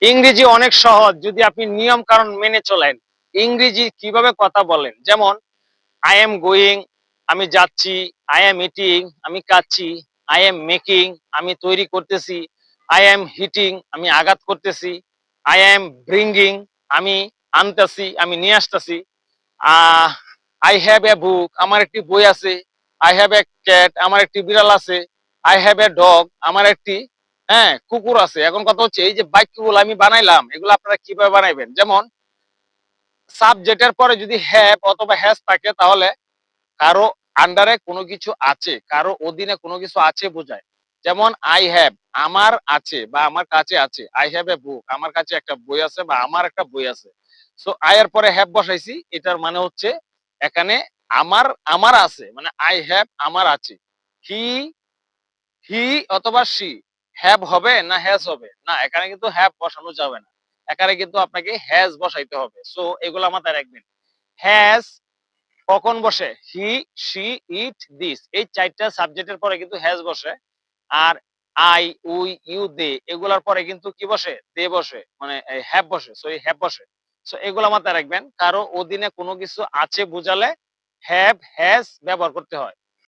ইংরেজি অনেক সহজ যদি আপনি নিয়ম কানুন মেনে চলেন। ইংরেজি কিভাবে কথা বলেন, যেমন আই এম গোয়িং, আমি যাচ্ছি। আই এম ইটিং, আমি খাচ্ছি। আই এম মেকিং, আমি তৈরি করতেছি। আই এম হিটিং, আমি আঘাত করতেছি। আই এম ব্রিঙ্গিং, আমি আনতেছি, আমি নিয়ে আসতেছি। আই হ্যাভ এ বুক, আমার একটি বই আছে। আই হ্যাভ এ ক্যাট, আমার একটি বিড়াল আছে। আই হ্যাভ এ ডগ, আমার একটি কুকুর আছে। এখন কথা হচ্ছে এই যে বাক্যগুলো আমি বানাইলাম, এগুলো আপনারা কিভাবে বানাইবেন। যেমন সাবজেক্টের পরে যদি হ্যাভ অথবা হ্যাজ থাকে, তাহলে কারো আন্ডারে কোনো কিছু আছে, কারো অধীনে কোনো কিছু আছে বোঝায়। যেমন আই হ্যাভ, আমার আছে বা আমার কাছে আছে। আই হ্যাভ এ বুক, আমার কাছে একটা বই আছে বা আমার একটা বই আছে। সো আই এর পরে হ্যাভ বসাইছি, এটার মানে হচ্ছে এখানে আমার আমার আছে, মানে আই হ্যাভ আমার আছে। হি হি অথবা সি হ্যাভ হবে না হ্যাজ হবে না, এখানে কিন্তু হ্যাভ বসানো যাবে না, এখানে কিন্তু আপনাকে হ্যাজ বসাইতে হবে। সো এগুলো মাথায় রাখবেন। হ্যাজ কখন বসে? হি, সি, ইট, দিস, এই চারটা সাবজেক্টের পরে কিন্তু হ্যাজ বসে। আর আই, উই, ইউ, দে এগুলার পরে কিন্তু কি বসে? দে বসে, মানে হ্যাভ বসে। সো এই হ্যাভ বসে। সো এগুলা মাথায় রাখবেন। কারো অধীনে কোনো কিছু আছে বুঝালে হ্যাভ, হ্যাজ ব্যবহার করতে হয়।